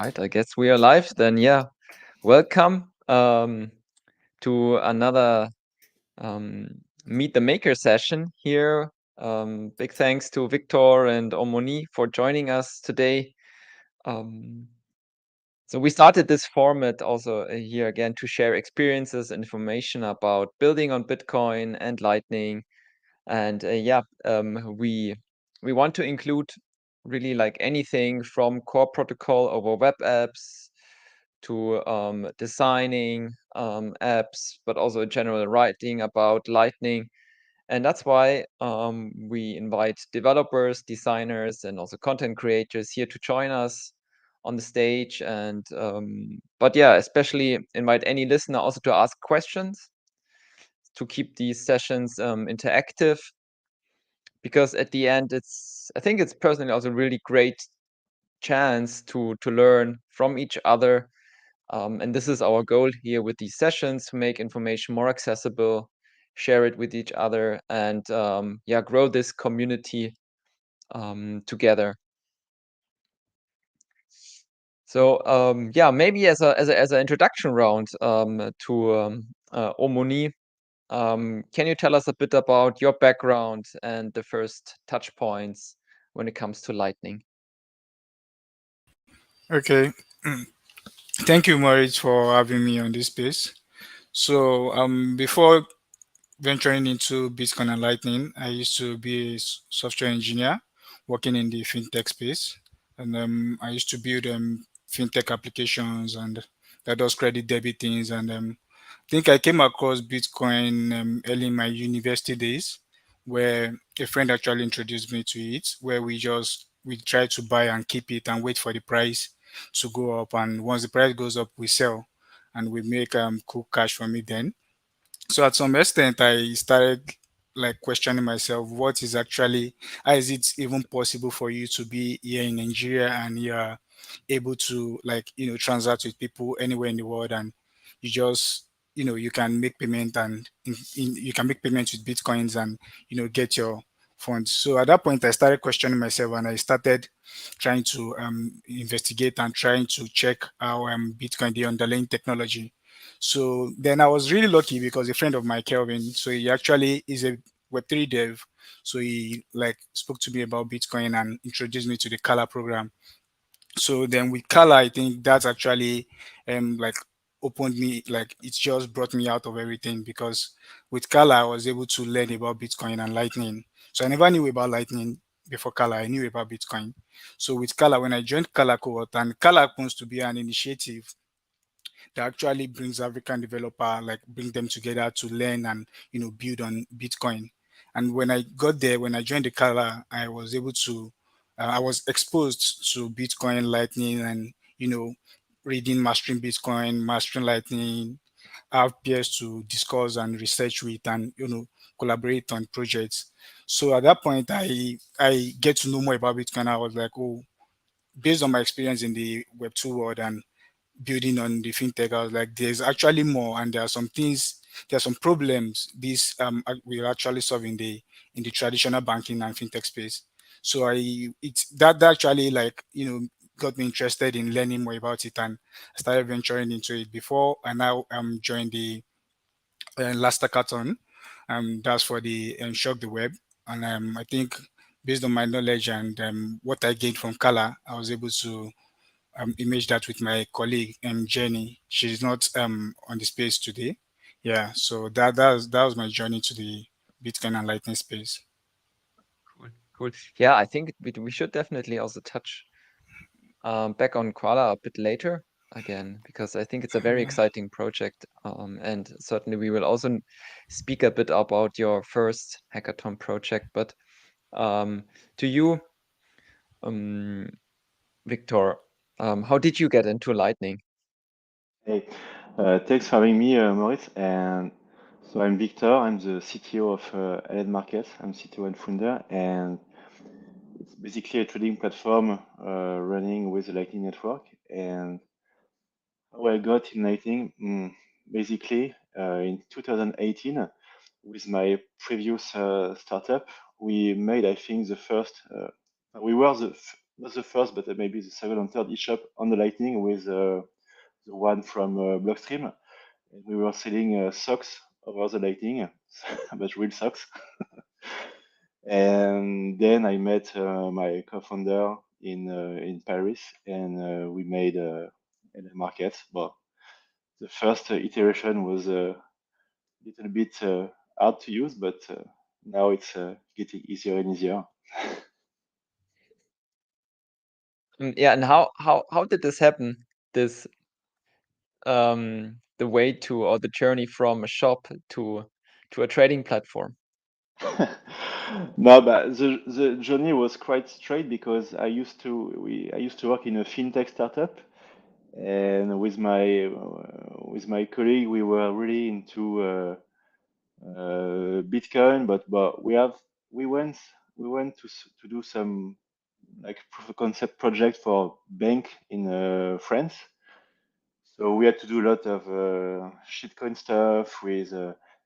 Right, I guess we are live then. Yeah, welcome to another Meet the Maker session here. Big thanks to Victor and Omoniyi for joining us today. So we started this format also here again to share experiences, information about building on Bitcoin and Lightning, and we want to include really like anything from core protocol over web apps to designing apps, but also general writing about Lightning. And that's why we invite developers, designers, and also content creators here to join us on the stage. And but yeah, especially invite any listener also to ask questions to keep these sessions interactive, because at the end I think it's personally also a really great chance to learn from each other. And this is our goal here with these sessions, to make information more accessible, share it with each other, and grow this community together. So maybe as an introduction round to Omoniyi, can you tell us a bit about your background and the first touch points when it comes to Lightning? Okay. Thank you, Moritz, for having me on this space. So, before venturing into Bitcoin and Lightning, I used to be a software engineer working in the fintech space. And I used to build fintech applications and that does credit debit things. And I think I came across Bitcoin early in my university days, where a friend actually introduced me to it, where we try to buy and keep it and wait for the price to go up. And once the price goes up, we sell and we make cool cash from it then. So at some extent, I started like questioning myself, what is actually, how is it even possible for you to be here in Nigeria and you're able to like, transact with people anywhere in the world and you just, you can make payment and you can make payments with Bitcoins and, get your funds. So at that point, I started questioning myself and I started trying to investigate and trying to check how Bitcoin, the underlying technology. So then I was really lucky because a friend of mine, Kelvin, so he actually is a Web3 dev. So he like spoke to me about Bitcoin and introduced me to the Kala program. So then with Kala, I think that's actually like opened me, like it just brought me out of everything because with Kala I was able to learn about Bitcoin and Lightning. So I never knew about Lightning before Kala. I knew about Bitcoin. So with Kala, when I joined Kala cohort, and Kala happens to be an initiative that actually brings African developer, like bring them together to learn and build on Bitcoin. And when I got there, when I joined the Kala, I was able to, I was exposed to Bitcoin, Lightning, and reading Mastering Bitcoin, Mastering Lightning. I have peers to discuss and research with, and collaborate on projects. So at that point, I get to know more about Bitcoin. I was like, oh, based on my experience in the Web2 world and building on the fintech, I was like, there's actually more, and there are some things, there are some problems this will actually solve in the traditional banking and fintech space. So it's that actually like got me interested in learning more about it, and I started venturing into it before I now joined the last hackathon. That's for the shock the web, and I think based on my knowledge and what I gained from Kala, I was able to image that with my colleague Jenny. She's not on the space today. Yeah, so that was my journey to the Bitcoin and Lightning space. Cool, cool. Yeah, I think we should definitely also touch back on Koala a bit later again, because I think it's a very exciting project. And certainly we will also speak a bit about your first hackathon project. But to you, um, Victor, how did you get into Lightning? Hey, thanks for having me, Moritz. And so I'm Victor. I'm the CTO of LNMarkets. I'm CTO and founder, and it's basically a trading platform running with the Lightning Network. And how I got in Lightning, basically in 2018, with my previous startup, we made, I think, the first. We were not the first, but maybe the second and third e-shop on the Lightning with the one from Blockstream. And we were selling socks over the Lightning, but real socks. And then I met my co-founder in Paris, and we made LNMarkets. Well, the first iteration was a little bit hard to use, but now it's getting easier and easier. Yeah, and how did this happen? This the way to or the journey from a shop to a trading platform. No, but the journey was quite straight because I used to work in a fintech startup, and with my colleague we were really into Bitcoin, but we went to do some like proof of concept project for bank in France. So we had to do a lot of shitcoin stuff with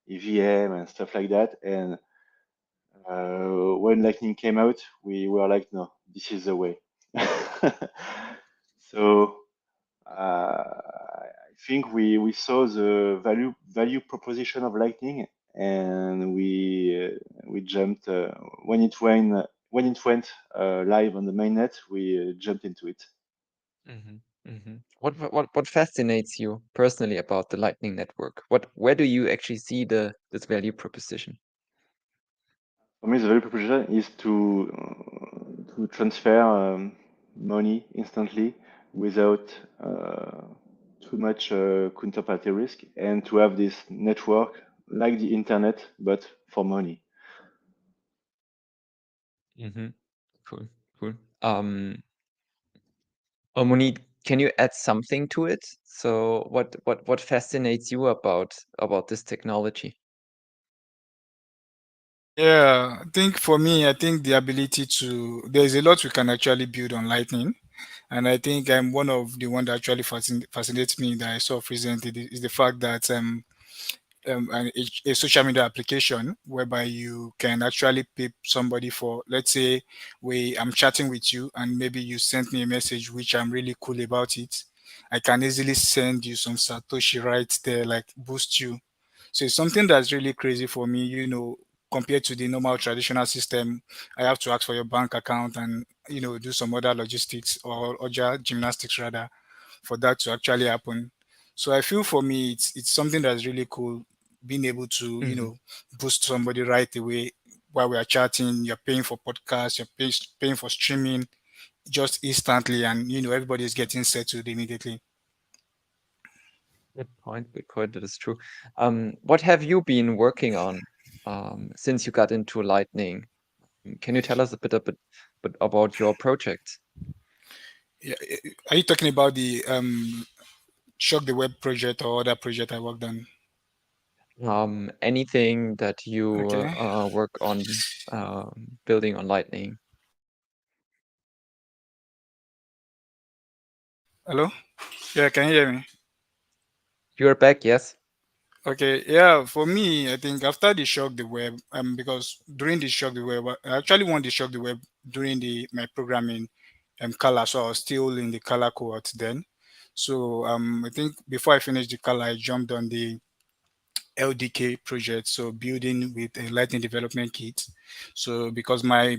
EVM and stuff like that. And when Lightning came out, we were like, no, this is the way. So I think we saw the value proposition of Lightning, and we jumped when it went live on the mainnet. We jumped into it. What fascinates you personally about the Lightning Network? Where do you actually see this value proposition? For me, the value proposition is to transfer money instantly without too much counterparty risk, and to have this network like the internet, but for money. Cool, cool. Omoniyi, can you add something to it? So what fascinates you about this technology? Yeah, I think for me, I think the ability to there's a lot we can actually build on Lightning, and I think I'm one of the one that actually fascinates me that I saw recently is the fact that a social media application whereby you can actually pay somebody for, let's say, I'm chatting with you and maybe you sent me a message which I'm really cool about it. I can easily send you some Satoshi right there, like boost you. So it's something that's really crazy for me, compared to the normal traditional system. I have to ask for your bank account and, do some other logistics or other gymnastics rather for that to actually happen. So I feel for me, it's something that's really cool being able to, boost somebody right away while we are chatting. You're paying for podcasts, paying for streaming just instantly, and everybody is getting settled immediately. Good point. Good point. That is true. What have you been working on since you got into Lightning? Can you tell us a bit about your projects? Yeah, are you talking about the Shock the Web project or other project I worked on? Anything that you Okay. work on building on Lightning? Hello? Yeah, can you hear me? You're back, yes? Okay, yeah, for me, I think after the Shock the Web, because during the Shock the Web, I actually won the Shock the Web during my programming color, so I was still in the color cohort then. So I think before I finished the color, I jumped on the LDK project, so building with a Lightning development kit. So because my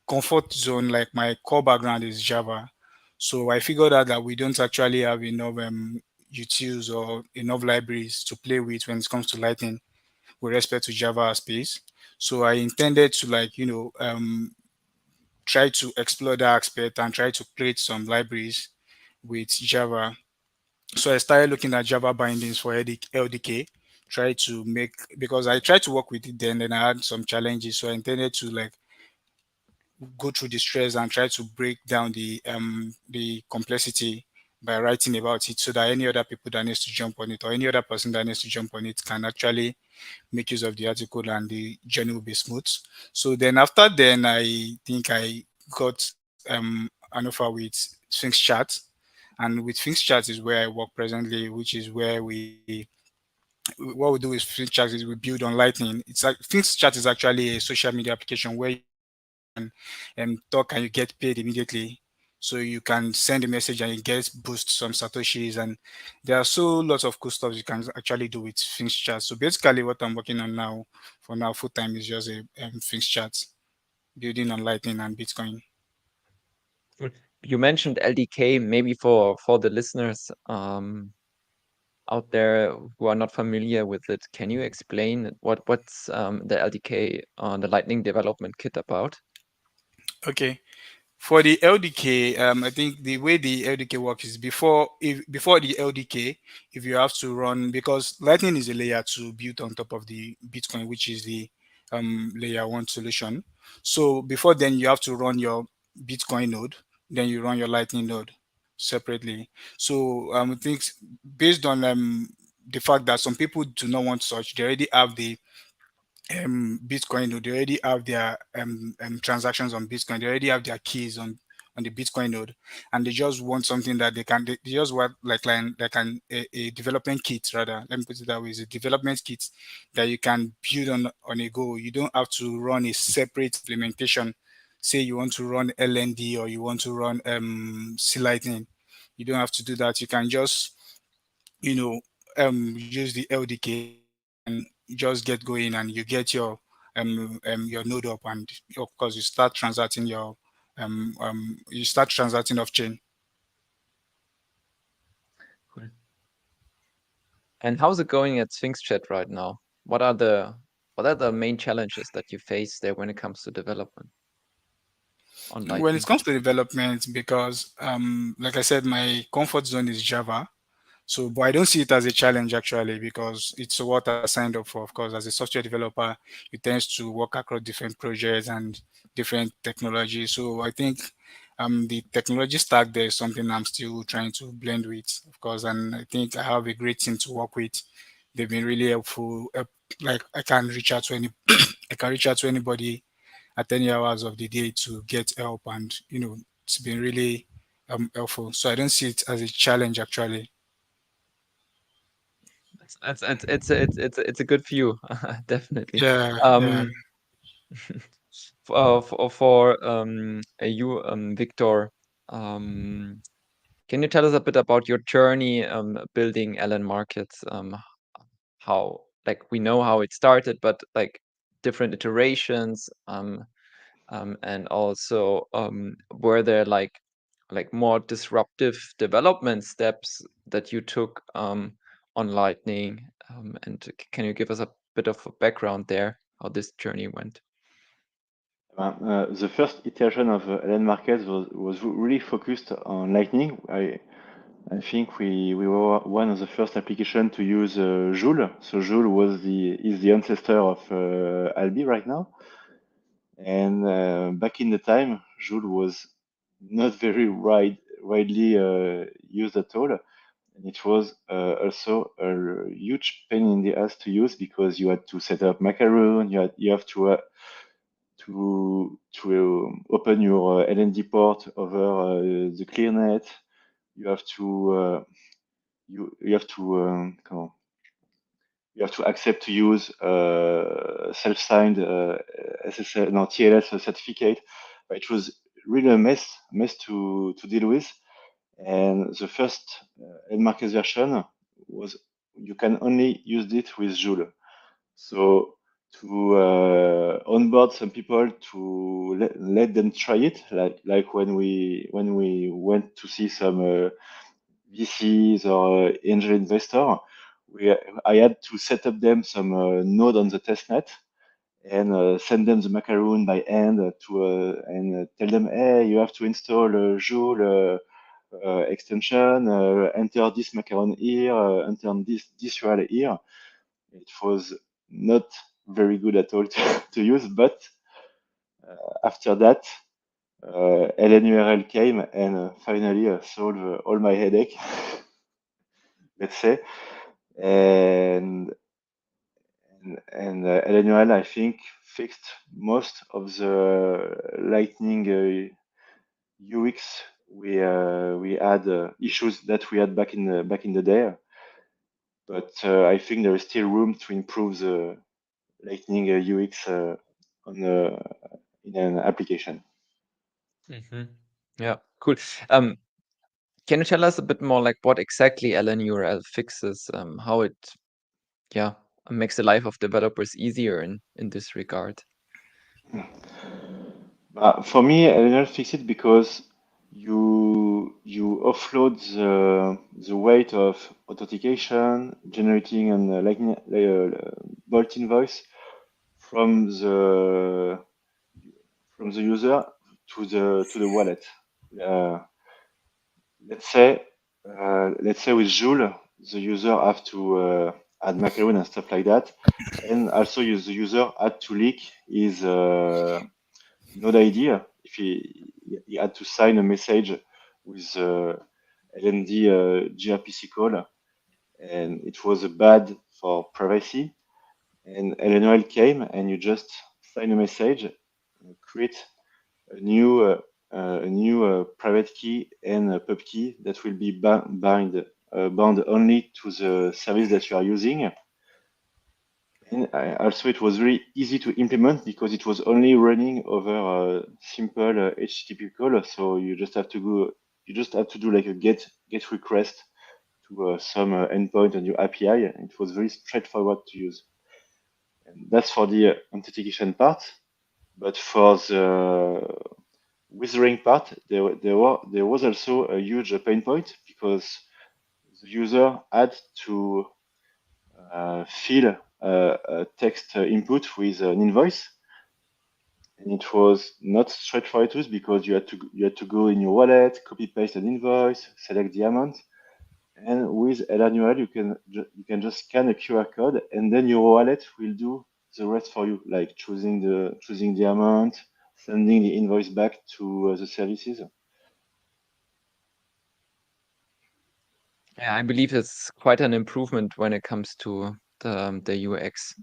comfort zone, like my core background is Java, so I figured out that we don't actually have enough utils or enough libraries to play with when it comes to Lightning with respect to Java space. So I intended to try to explore that aspect and try to create some libraries with Java. So I started looking at Java bindings for LDK, try to make, because I tried to work with it then I had some challenges. So I intended to go through the stress and try to break down the complexity by writing about it so that any other people that needs to jump on it or any other person that needs to jump on it can actually make use of the article and the journey will be smooth. So then after then, I think I got an offer with Sphinx Chat. And with Sphinx Chat is where I work presently, which is where what we do with Sphinx Chat is we build on Lightning. It's like Sphinx Chat is actually a social media application where you can talk and you get paid immediately. So you can send a message and you get boost some satoshis, and there are so lots of cool stuff you can actually do with Sphinx chat. So basically, what I'm working on now, for now, full time, is just a Sphinx chat, building on Lightning and Bitcoin. You mentioned LDK, maybe for the listeners out there who are not familiar with it, can you explain what's the LDK on the Lightning Development Kit about? Okay. For the LDK, I think the way the LDK works is before the LDK, if you have to run, because Lightning is a layer 2 built on top of the Bitcoin, which is the layer 1 solution. So before then, you have to run your Bitcoin node, then you run your Lightning node separately. So I think based on the fact that some people do not want such, they already have the Bitcoin node. They already have their transactions on Bitcoin. They already have their keys on the Bitcoin node, and they just want something that they just want a development kit, rather. Let me put it that way: it's a development kit that you can build on a go. You don't have to run a separate implementation. Say you want to run LND or you want to run C Lightning. You don't have to do that. You can just you know use the LDK and just get going, and you get your node up, and of course you start transacting off chain. Cool. And how's it going at Sphinx Chat right now? What are the main challenges that you face there when it comes to development on When it Lightning? comes to development, because like I said, my comfort zone is Java. So, but I don't see it as a challenge actually, because it's what I signed up for. Of course, as a software developer, you tends to work across different projects and different technologies. So I think the technology stack there is something I'm still trying to blend with, of course. And I think I have a great team to work with. They've been really helpful. Like I can reach out to any, I can reach out to anybody at any hours of the day to get help, and it's been really helpful. So I don't see it as a challenge actually. It's a good view, definitely. Yeah, yeah. Um, for you, Victor, can you tell us a bit about your journey building LNMarkets? How, like, we know how it started, but like different iterations, and also were there like more disruptive development steps that you took on Lightning? And can you give us a bit of a background there, how this journey went? The first iteration of LNMarkets was really focused on Lightning. I think we were one of the first application to use Joule. So Joule is the ancestor of Alby right now. And back in the time, Joule was not very widely used at all. And it was also a huge pain in the ass to use, because you had to set up macaroon, you have to open your LND port over the ClearNet. You have to you have to you have to accept to use self-signed SSL, no, TLS certificate. But it was really a mess to deal with. And the first LNMarkets version was you can only use it with Joule. So to onboard some people, to let them try it, like when we went to see some VCs or angel investor, I had to set up them some node on the testnet and send them the macaroon by hand and tell them, hey, you have to install Joule extension, enter this macaron here, enter this URL here. It was not very good at all to use, but after that, LNURL came and finally solved all my headache, let's say. And LNURL, I think, fixed most of the Lightning UX we had issues that we had back in the day. But I think there is still room to improve the Lightning UX in an application. Mm-hmm. Yeah. Cool. Can you tell us a bit more like what exactly LNURL fixes, how it makes the life of developers easier in this regard? For me, LNL fix it because you offload the weight of authentication, generating an bulk invoice from the user to the wallet. Uh, let's say with Joule, the user have to add macaron and stuff like that, and also the user had to leak his node ID if he had to sign a message with LND gRPC call, and it was bad for privacy. And LNOL came, and you just sign a message, create a new private key and a pub key that will be bound only to the service that you are using. And also, it was really easy to implement because it was only running over a simple HTTP call. So you just have to do like a get request to some endpoint on your API. And it was very straightforward to use. And that's for the authentication part. But for the withering part, there was also a huge pain point because the user had to fill a text input with an invoice, and it was not straightforward to use because you had to go in your wallet, copy paste an invoice, select the amount, and with LNURL you can just scan a QR code, and then your wallet will do the rest for you, like choosing the amount, sending the invoice back to the services. Yeah, I believe it's quite an improvement when it comes to the UX.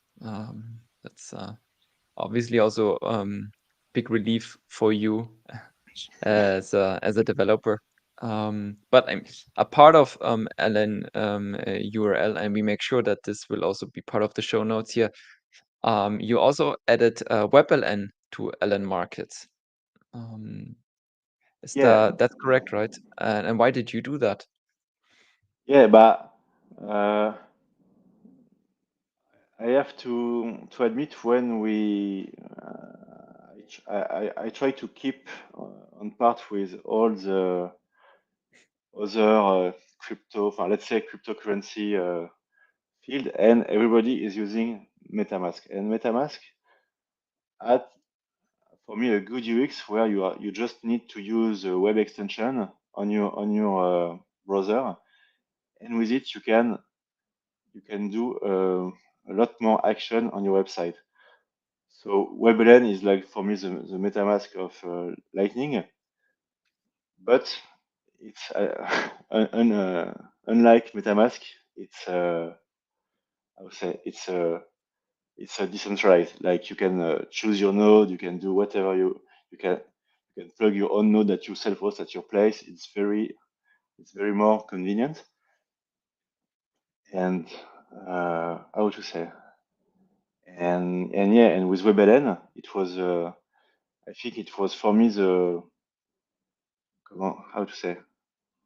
That's obviously also big relief for you as a developer. But I'm a part of LN URL, and we make sure that this will also be part of the show notes here. You also added WebLN to LNMarkets. Yeah, That's correct, right? And why did you do that? yeah, but I have to admit when I try to keep on part with all the other let's say cryptocurrency field, and everybody is using MetaMask. And MetaMask had for me a good UX where you just need to use a web extension on your browser, and with it you can do a lot more action on your website. So WebLN is like for me the MetaMask of Lightning, but it's unlike MetaMask, it's I would say it's a decentralized. Like you can choose your node, you can do whatever you can plug your own node that you self-host at your place. It's very more convenient. And how to say? And yeah, and with WebLN, it was I think it was for me how to say,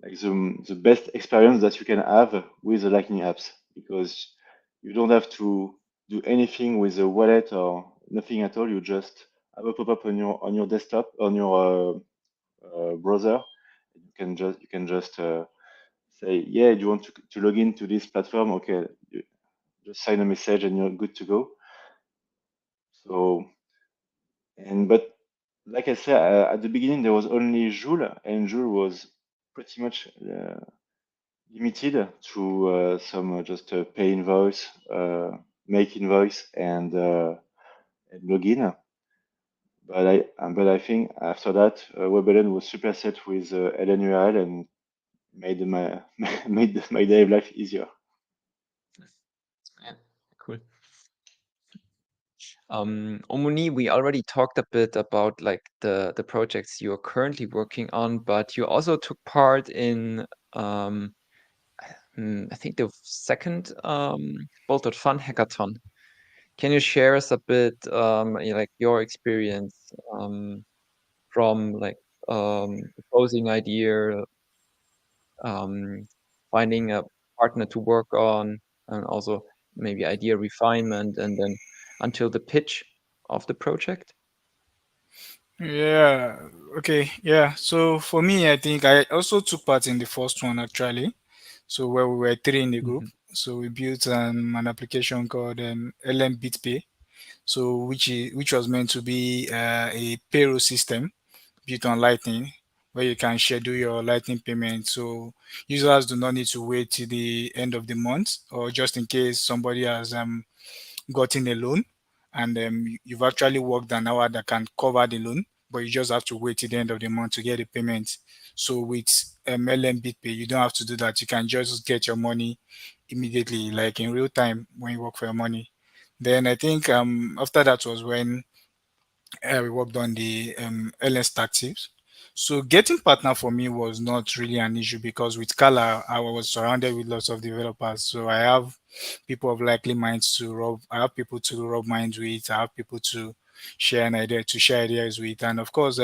like the best experience that you can have with the Lightning apps, because you don't have to do anything with the wallet or nothing at all. You just have a pop-up on your desktop, on your browser. You can just say, yeah, do you want to log into this platform? Okay, you just sign a message and you're good to go. So, but like I said, at the beginning there was only Joule, and Joule was pretty much limited to some just pay invoice, make invoice, and login. But I think after that, WebLN was superset with LNURL and made made my day life easier. Yeah, cool. Omoniyi, we already talked a bit about like the projects you're currently working on, but you also took part in I think the second Bolt.Fun hackathon. Can you share us a bit like your experience from like proposing idea, um, finding a partner to work on, and also maybe idea refinement, and then until the pitch of the project. Yeah. Okay. Yeah. So for me, I think I also took part in the first one actually. So where we were three in the group. Mhm. So we built an application called LM BitPay. So which was meant to be a payroll system built on Lightning, where you can schedule your Lightning payment. So users do not need to wait till the end of the month, or just in case somebody has gotten a loan and you've actually worked an hour that can cover the loan, but you just have to wait till the end of the month to get the payment. So with LM BitPay, you don't have to do that. You can just get your money immediately, like in real time when you work for your money. Then I think after that was when we worked on the LS tactics. So getting partner for me was not really an issue because with Kala, I was surrounded with lots of developers. So I have people of likely minds to rub. I have people to rub minds with. I have people to share ideas with, and of course,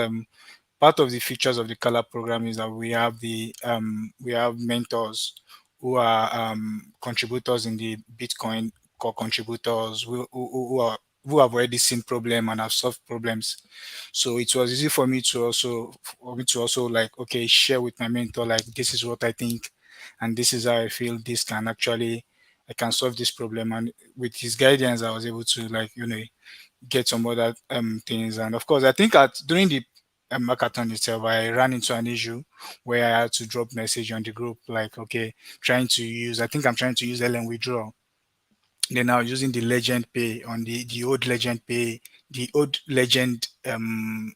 part of the features of the color program is that we have mentors who are contributors in the Bitcoin core contributors who have already seen problem and have solved problems. So it was easy for me to also like okay share with my mentor like this is what I think and this is how I feel this can actually I can solve this problem, and with his guidance I was able to like get some other things. And of course, I think at during the hackathon itself, I ran into an issue where I had to drop message on the group like, okay, I think I'm trying to use LN withdraw. Then I was using the Legend Pay on the old Legend Pay, the old Legend LN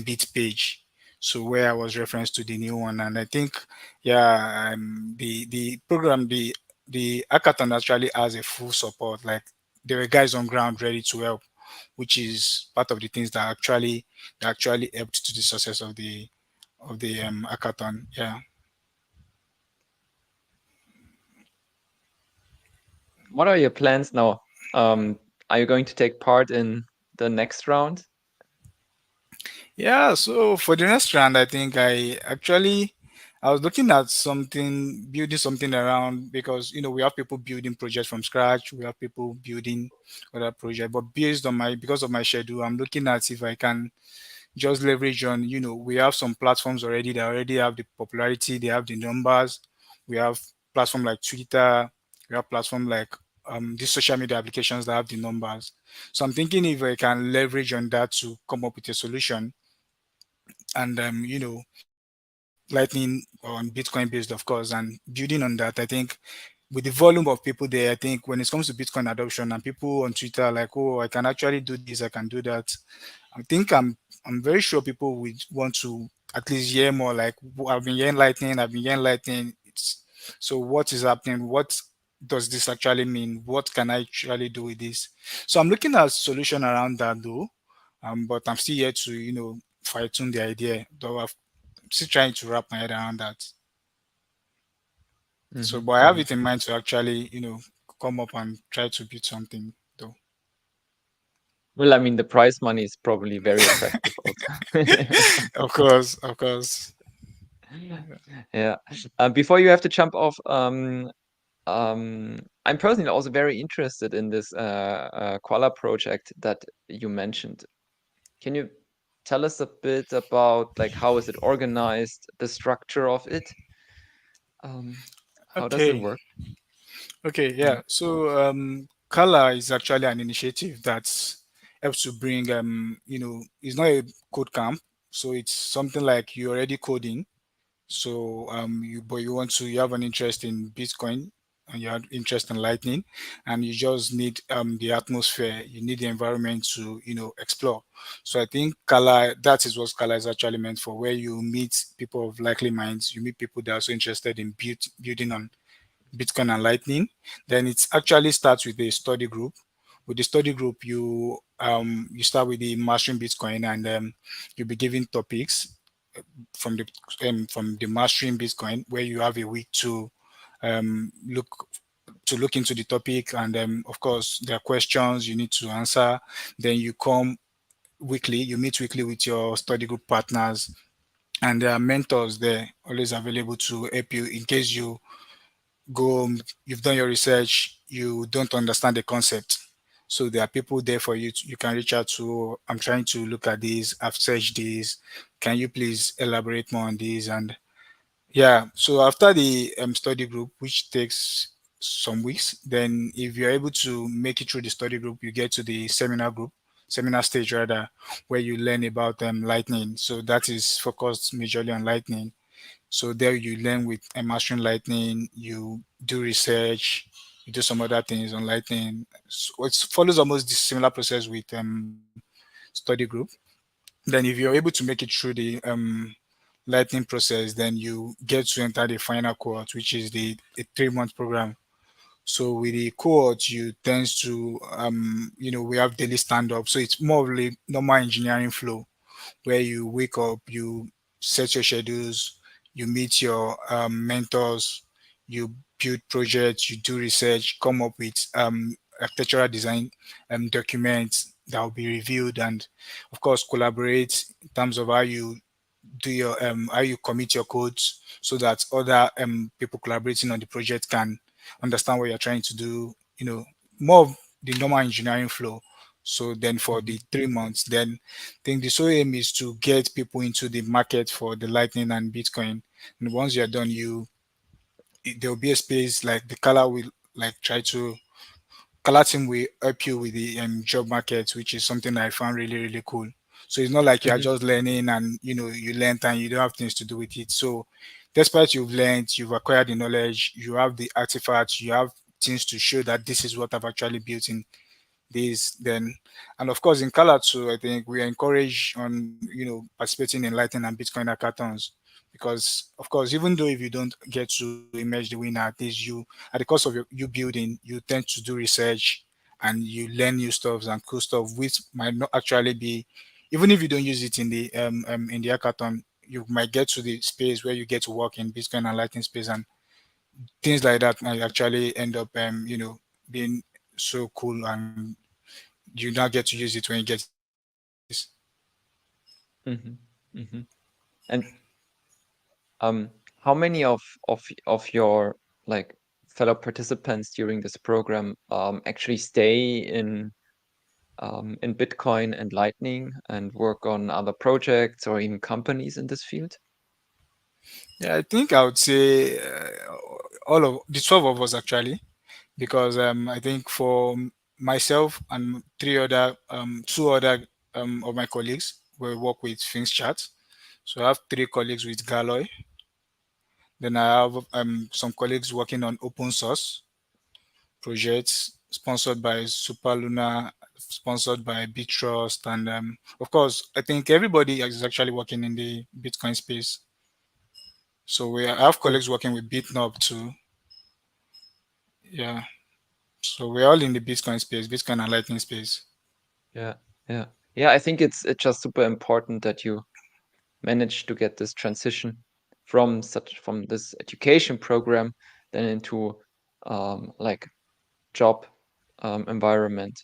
Bit page. So where I was referenced to the new one, and I think yeah, the program the hackathon actually has a full support. Like there were guys on ground ready to help, which is part of the things that actually helped to the success of the hackathon. Yeah. What are your plans now? Are you going to take part in the next round? Yeah, so for the next round, I think I was looking at something, building something around because we have people building projects from scratch, we have people building other projects, but based on my because of my schedule, I'm looking at if I can just leverage on, we have some platforms already that already have the popularity, they have the numbers. We have platform like Twitter, we have platform like these social media applications that have the numbers. So I'm thinking if I can leverage on that to come up with a solution and lightning on bitcoin based of course, and building on that I think with the volume of people there, I think when it comes to bitcoin adoption and people on twitter are like, oh, I can actually do this, I can do that. I think I'm very sure people would want to at least hear more like, I've been hearing lightning. So what is happening, what does this actually mean, what can I actually do with this? So I'm looking at solution around that though, but I'm still here to fine tune the idea though. I'm still trying to wrap my head around that. So, Hmm. but I have Hmm. it in mind to actually, come up and try to build something though. Well, I mean, the prize money is probably very attractive also. Of course, of course. Yeah. Before you have to jump off, I'm personally also very interested in this Koala project that you mentioned. Can you tell us a bit about like how is it organized, the structure of it? How does it Okay, work? okay, Mm. yeah. So, Kala is actually an initiative that helps to bring, it's not a code camp, so it's something like you're already coding. So you have an interest in Bitcoin and you have interest in Lightning, and you just need the atmosphere, you need the environment to explore. So I think Kala, that is what Kala is actually meant for, where you meet people of likely minds, you meet people that are also interested in building on Bitcoin and Lightning. Then it actually starts with a study group. With the study group, you start with the mastering Bitcoin, and you'll be given topics from the mastering Bitcoin, where you have a week to look into the topic, and of course there are questions you need to answer. Then you come weekly. You meet weekly with your study group partners, and there are mentors there always available to help you in case you go home, you've done your research, you don't understand the concept. So there are people there for you. You can reach out to. I'm trying to look at this. I've searched this. Can you please elaborate more on this? And yeah, so after the study group, which takes some weeks, then if you're able to make it through the study group, you get to the seminar stage rather, where you learn about lightning. So that is focused majorly on lightning. So there you learn with mastering lightning, you do research, you do some other things on lightning. So it follows almost the similar process with study group. Then if you're able to make it through the lightning process, then you get to enter the final cohort, which is the a 3 month program. So with the cohort, you tends to we have daily stand up. So it's more of a normal engineering flow where you wake up, you set your schedules, you meet your mentors, you build projects, you do research, come up with architectural design documents that will be reviewed, and of course collaborate in terms of how you commit your codes so that other people collaborating on the project can understand what you're trying to do. More of the normal engineering flow. So then for Mhm. the 3 months, then I think the sole aim is to get people into the market for the Lightning and Bitcoin. And once you're done, there will be a space like the color will like try to color team will help you with the job market, which is something I found really really cool. So it's not like you are Mhm. just learning and you learned and you don't have things to do with it. So despite you've learned, you've acquired the knowledge, you have the artifacts, you have things to show that this is what I've actually built in this then. And of course in Kala too, I think we are encouraged on participating in Lightning and Bitcoin hackathons, because of course even though if you don't get to emerge the winner, at least you at the course of you building, you tend to do research and you learn new stuff and cool stuff which might not actually be, even if you don't use it in the hackathon, you might get to the space where you get to work in Bitcoin and Lightning space, and things like that might actually end up being so cool, and you now get to use it when you get to the space. Mhm. Mhm. And how many of your like fellow participants during this program actually stay in Bitcoin and Lightning and work on other projects or even companies in this field? Yeah, I think I would say all of the 12 of us actually, because I think for myself and two other of my colleagues, we work with Things Chat. So I have three colleagues with Galloy. Then I have some colleagues working on open source projects sponsored by Superluna, sponsored by Bitrust, and of course, I think everybody is actually working in the Bitcoin space. So I have Cool. colleagues working with Bitnob too. Yeah. So we're all in the Bitcoin space, Bitcoin and Lightning space. Yeah, yeah, yeah. I think it's just super important that you manage to get this transition from this education program then into like job environment,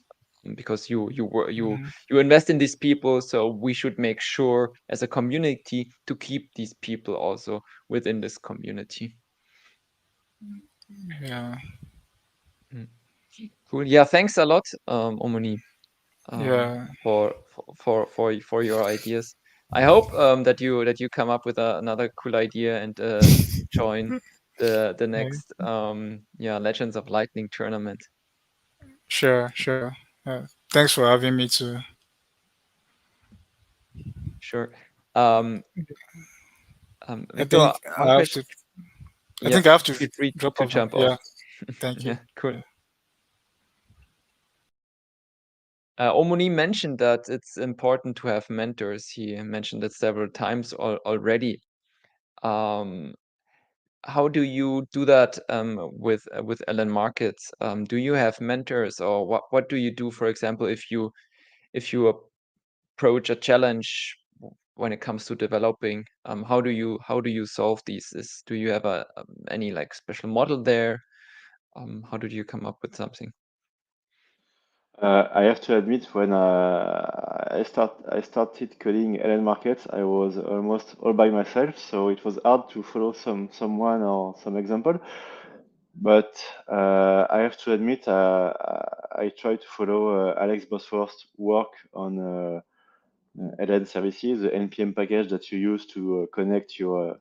because Mhm. you invest in these people, so we should make sure as a community to keep these people also within this community. Yeah. Mm. Cool. Yeah, thanks a lot, Omoni, Yeah. for your ideas. I hope that you come up with another cool idea and join the Yeah. next Legends of Lightning tournament. Sure. Sure. Thanks for having me too. Sure. I Victor, think one I have question. to. I Yeah, think I have to feel free drop to off. jump off. Yeah. Thank you. Yeah, cool. Yeah. Omoni mentioned that it's important to have mentors. He mentioned it several times already. Um, how do you do that with LNMarkets? Do you have mentors, or what do you do, for example, if you approach a challenge when it comes to developing? How do you solve these? Do you have any like special model there? How did you come up with something? I have to admit, when I started coding LNMarkets, I was almost all by myself, so it was hard to follow someone or some example. But I have to admit, I try to follow Alex Bosworth's work on LN services, the NPM package that you use to connect your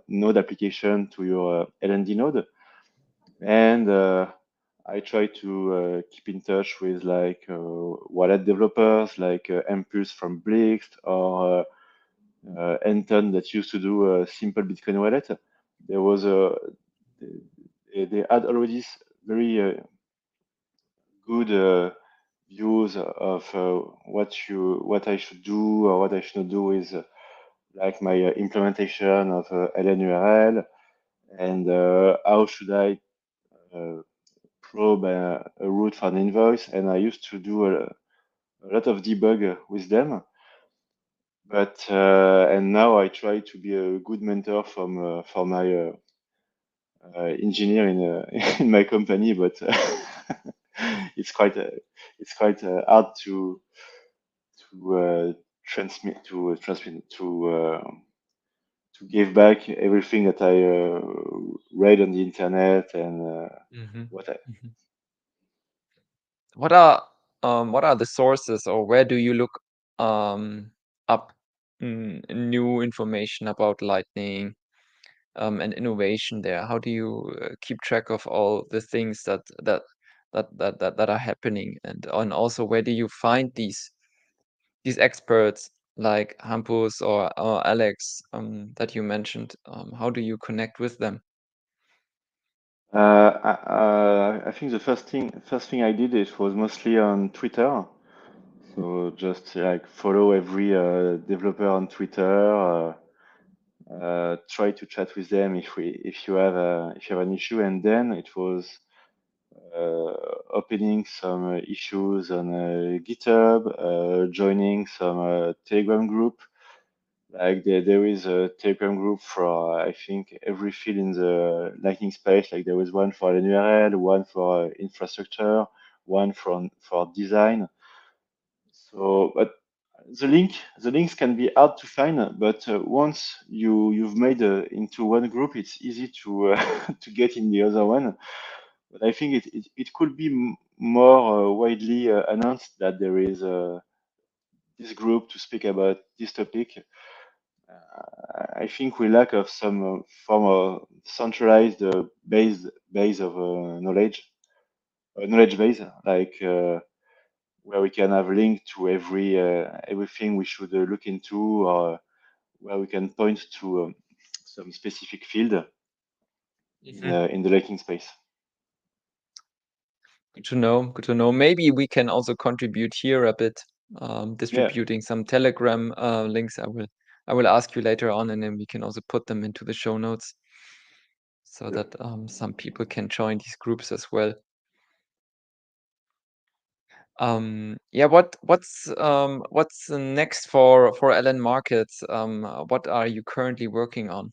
node application to your LND node. And I try to keep in touch with like wallet developers like Impulse from Blixt or Anton that used to do a simple Bitcoin wallet. There was a they had already very good views of what I should do or what I should not do with like my implementation of LNURL and how should I probe a route for an invoice, and I used to do a lot of debug with them. But and now I try to be a good mentor for my engineer in my company, but it's quite hard to transmit to give back everything that I read on the internet and what I. Mhm. What are the sources, or where do you look up new information about Lightning and innovation there? How do you keep track of all the things that are happening, and also where do you find these experts like Hampus or Alex that you mentioned? How do you connect with them? I think the first thing I did, it was mostly on Twitter. So just like follow every developer on Twitter, try to chat with them if you have an issue, and then it was opening some issues on GitHub, joining some Telegram group. Like there is a Telegram group for I think every field in the Lightning space. Like there was one for an URL, one for infrastructure, one for design. So, but the links can be hard to find. But once you've made into one group, it's easy to to get in the other one. But I think it could be more widely announced that there is this group to speak about this topic. I think we lack of some form of centralized base of knowledge base, like where we can have link to everything we should look into, or where we can point to some specific field in the Lightning space. Good to know. Good to know. Maybe we can also contribute here a bit, distributing some Telegram links. I will ask you later on, and then we can also put them into the show notes so that some people can join these groups as well. Yeah, what's next for LNMarkets? What are you currently working on?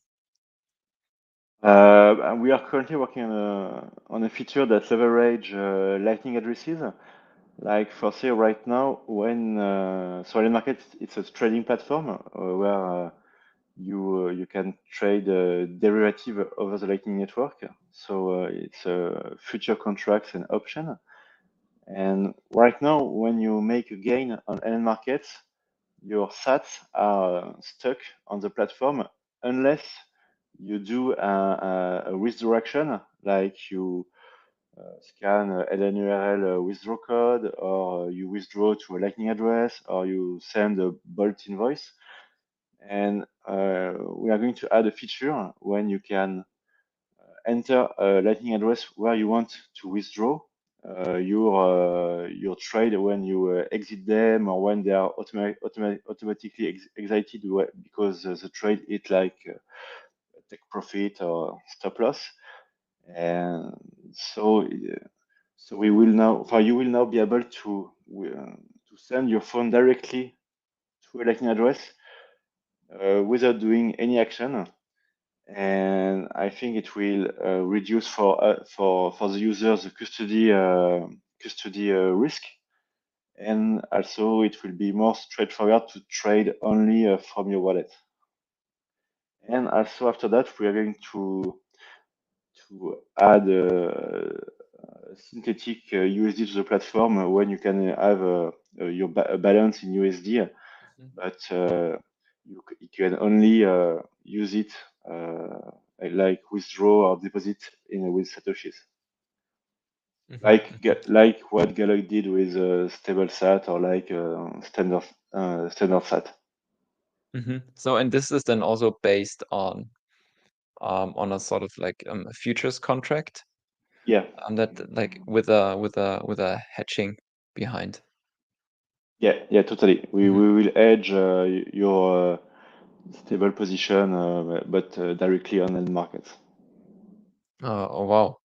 And we are currently working on a feature that leverage Lightning addresses. Like for say right now, when so LNMarkets, it's a trading platform where you can trade derivative over the Lightning network. So it's future contracts and option. And right now, when you make a gain on LNMarkets, your sats are stuck on the platform unless you do a redirection, like you scan LNURL withdraw code, or you withdraw to a Lightning address, or you send a bulk invoice. And we are going to add a feature when you can enter a Lightning address where you want to withdraw your trade when you exit them, or when they are automatically exited because the trade hit like take profit or stop loss. And so we will now, you will now be able to send your phone directly to a Lightning address without doing any action. And I think it will reduce for the users the custody custody risk, and also it will be more straightforward to trade only from your wallet. And also after that, we are going to add synthetic USD to the platform when you can have your balance in USD, but you can only use it like withdraw or deposit in with Satoshis. Like what Galloc did with StableSat or like standard SAT. So, and this is then also based on a sort of like a futures contract, Yeah, that like with a hedging behind. yeah, totally. We will hedge your stable position, but directly on end markets. Oh wow.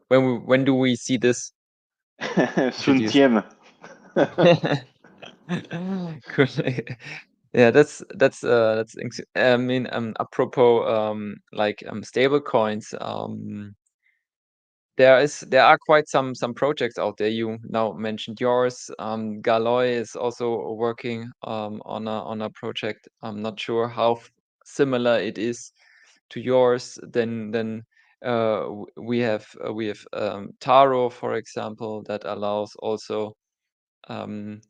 When do we see this Soon introduced? TM. Cool. Yeah, I mean, apropos like stable coins, there are quite some projects out there. You now mentioned yours. Galoy is also working on a project. I'm not sure how similar it is to yours. Then we have Taro, for example, that allows also um,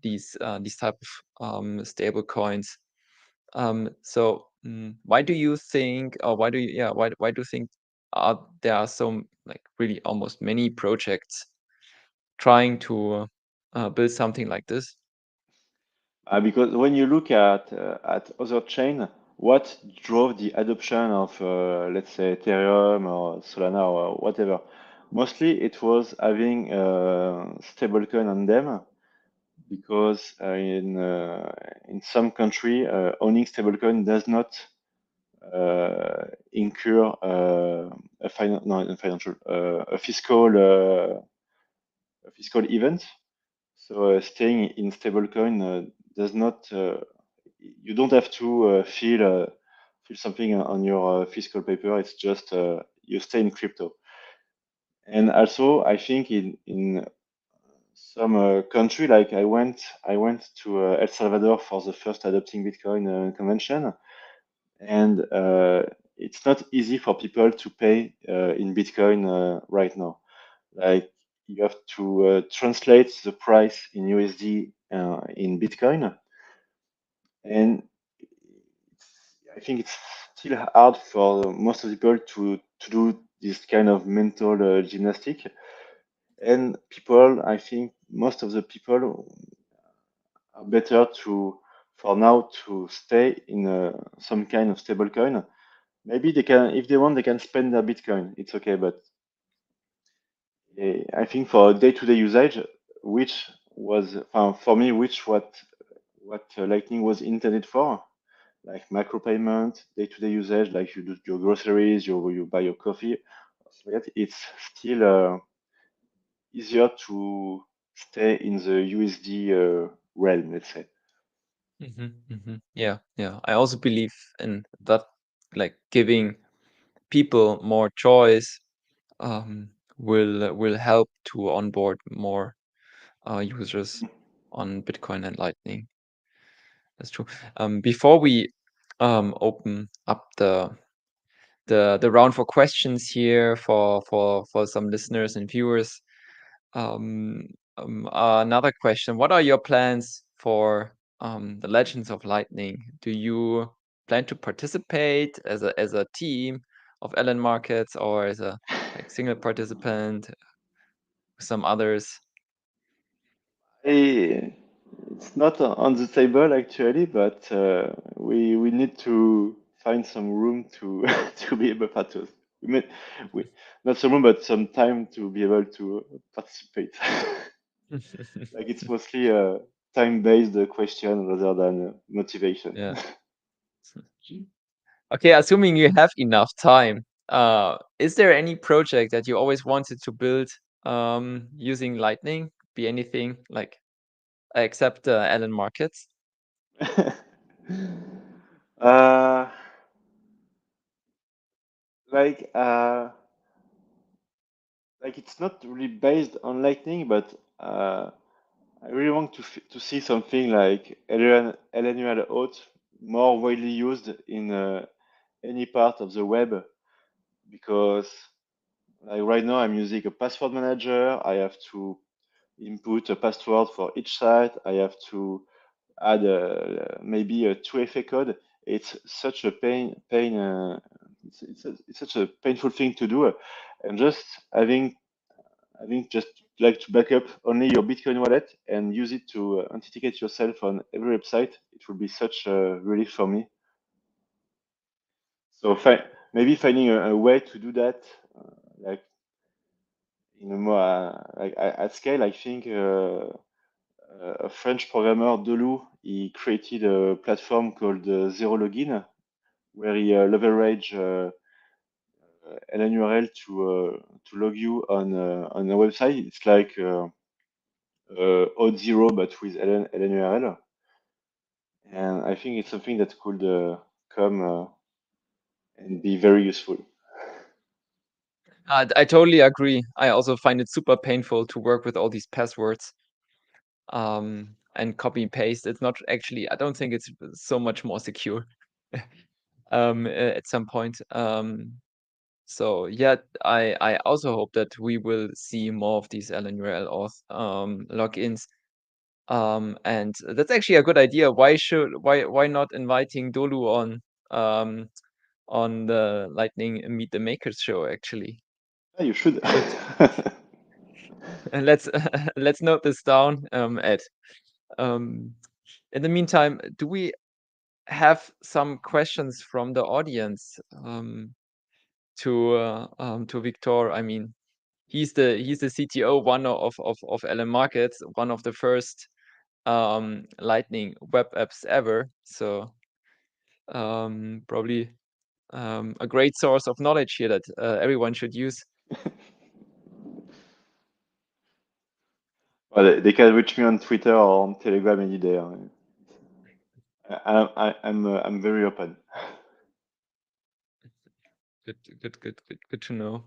these type of stable coins. So why do you think, or why do you think there are so like really almost many projects trying to build something like this? Because when you look at other chain, what drove the adoption of let's say Ethereum or Solana or whatever? Mostly it was having stablecoin on them because in some country owning stablecoin does not incur a fiscal event. So staying in stablecoin does not you don't have to feel something on your fiscal paper. It's just you stay in crypto. And also, I think in some country, like I went to El Salvador for the first adopting Bitcoin convention, and it's not easy for people to pay in Bitcoin right now. Like you have to translate the price in USD in Bitcoin, and I think it's still hard for most of the people to do this kind of mental gymnastic. And people, I think most of the people are better to for now to stay in some kind of stable coin. Maybe they can, if they want, they can spend their Bitcoin. It's okay, but I think for day-to-day usage, which was for me, which what Lightning was intended for, like macro payment, day-to-day usage, like you do your groceries, you buy your coffee, it's still easier to stay in the USD realm, let's say. Yeah. I also believe in that, like giving people more choice will help to onboard more users on Bitcoin and Lightning. That's true. Before we open up the round for questions here for some listeners and viewers, another question: what are your plans for the Legends of Lightning? Do you plan to participate as a team of LNMarkets, or as a like single participant with some others? It's not on the table actually, but we need to find some room to to be able to we, may, we not some room but some time to be able to participate. Like it's mostly a time-based question rather than motivation. Yeah. Okay, assuming you have enough time, is there any project that you always wanted to build using Lightning? Be anything like except LNMarkets? uh, like uh, like it's not really based on Lightning, but I really want to see something like LNUL auth more widely used in any part of the web, because like right now I'm using a password manager. I have to input a password for each site. I have to add maybe a 2FA code. It's such a it's such a painful thing to do, and just having just like to back up only your Bitcoin wallet and use it to authenticate yourself on every website, it would be such a relief for me. So maybe finding a way to do that, like in a more like at scale. I think a French programmer, Delou, he created a platform called Zero Login, where he leverage LNURL to log you on a website. It's like Auth0, but with LNURL. And I think it's something that could come and be very useful. I totally agree. I also find it super painful to work with all these passwords and copy and paste. It's not actually, I don't think it's so much more secure at some point. So yeah, I also hope that we will see more of these LNURL auth logins. And that's actually a good idea. Why not inviting Dolu on the Lightning Meet the Makers show actually? Yeah, you should. And let's note this down, Ed. In the meantime, do we have some questions from the audience to Victor? I mean, he's the CTO, one of LNMarkets, one of the first Lightning web apps ever. So probably a great source of knowledge here that everyone should use. Well, they can reach me on Twitter or on Telegram any day. I'm very open. Good to know.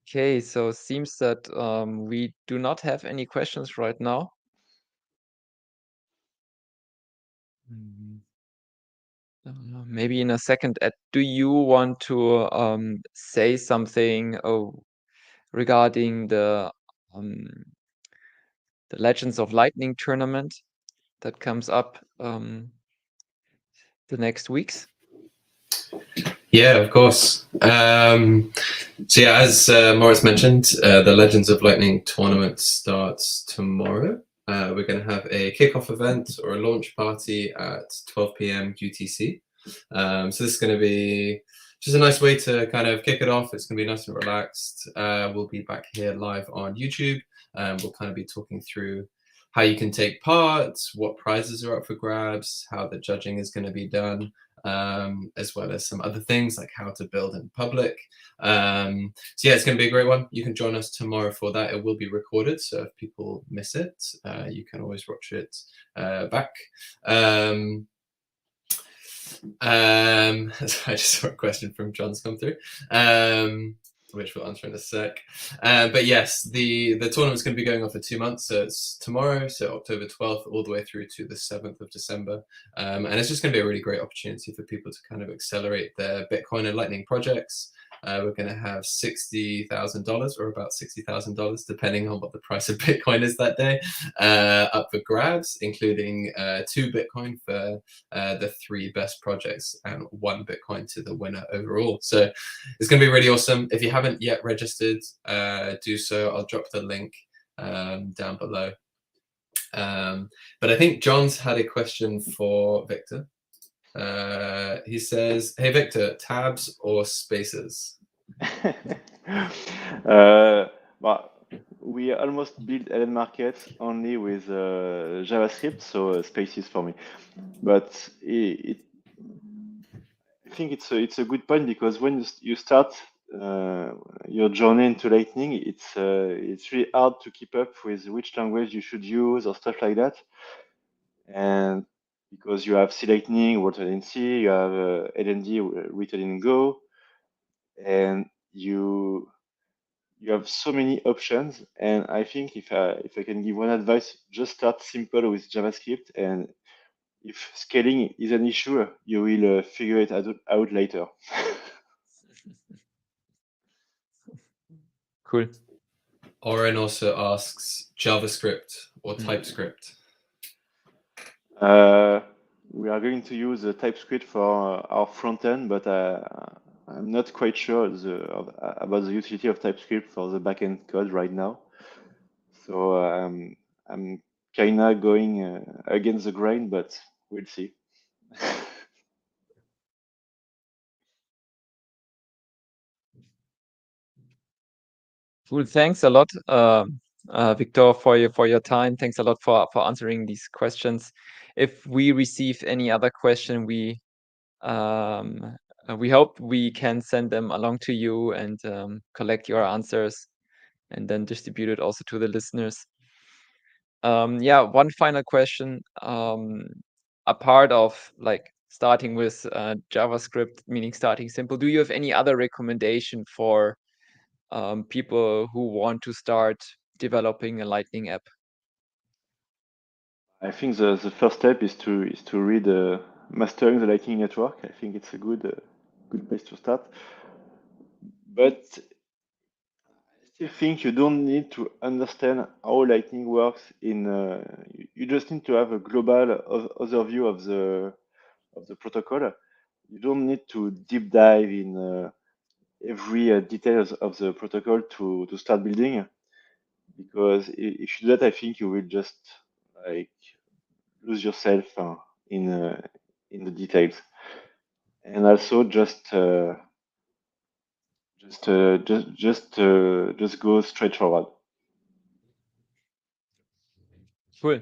Okay, so it seems that we do not have any questions right now. Maybe in a second, Ed, do you want to say something regarding the Legends of Lightning tournament that comes up the next weeks? Yeah, of course. So yeah, as Moritz mentioned, the Legends of Lightning tournament starts tomorrow. We're going to have a kickoff event or a launch party at 12 p.m. UTC. So this is going to be just a nice way to kind of kick it off. It's going to be nice and relaxed. We'll be back here live on YouTube. We'll kind of be talking through how you can take part, what prizes are up for grabs, how the judging is going to be done, as well as some other things like how to build in public. So yeah, it's going to be a great one. You can join us tomorrow for that. It will be recorded, so if people miss it, you can always watch it back. So I just saw a question from John's come through, which we'll answer in a sec. But yes, the tournament's going to be going on for 2 months. So it's tomorrow, so October 12th, all the way through to the 7th of December. And it's just going to be a really great opportunity for people to kind of accelerate their Bitcoin and Lightning projects. We're going to have $60,000 or about $60,000, depending on what the price of Bitcoin is that day, up for grabs, including 2 Bitcoin for the 3 best projects and 1 Bitcoin to the winner overall. So it's going to be really awesome. If you haven't yet registered, do so. I'll drop the link down below. But I think John's had a question for Victor. He says, "Hey Victor, tabs or spaces?" Well, we almost built LNMarkets only with JavaScript, so spaces for me. But I think it's a good point, because when you start your journey into Lightning, it's really hard to keep up with which language you should use or stuff like that. And because you have C Lightning written in C, you have LND written in Go, and you have so many options. And I think if I can give one advice, just start simple with JavaScript, and if scaling is an issue, you will figure it out later. Cool. Oren also asks JavaScript or TypeScript. We are going to use TypeScript for our front end, but I'm not quite sure about the utility of TypeScript for the backend code right now. So I'm kind of going against the grain, but we'll see. Cool. Thanks a lot, Victor, for your time. Thanks a lot for answering these questions. If we receive any other question, we hope we can send them along to you and collect your answers and then distribute it also to the listeners. Yeah, one final question. A part of like starting with JavaScript, meaning starting simple, do you have any other recommendation for people who want to start developing a Lightning app? I think the first step is to read Mastering the Lightning Network. I think it's a good place to start. But I still think you don't need to understand how Lightning works. You just need to have a global overview of the protocol. You don't need to deep dive in every details of the protocol to start building, because if you do that, I think you will just like lose yourself in the details. And also just go straight forward. Cool.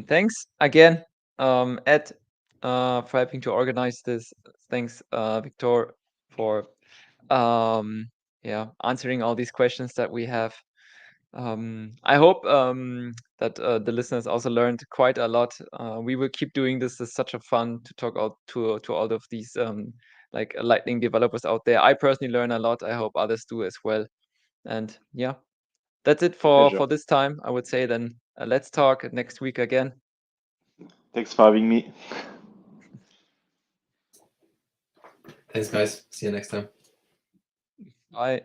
Thanks again, Ed, for helping to organize this. Thanks, Victor, for answering all these questions that we have. I hope that the listeners also learned quite a lot. We will keep doing this. It's such a fun to talk out to all of these like Lightning developers out there. I personally learn a lot. I hope others do as well. And yeah, that's it for this time. I would say then let's talk next week again. Thanks for having me. Thanks, guys. See you next time. Bye.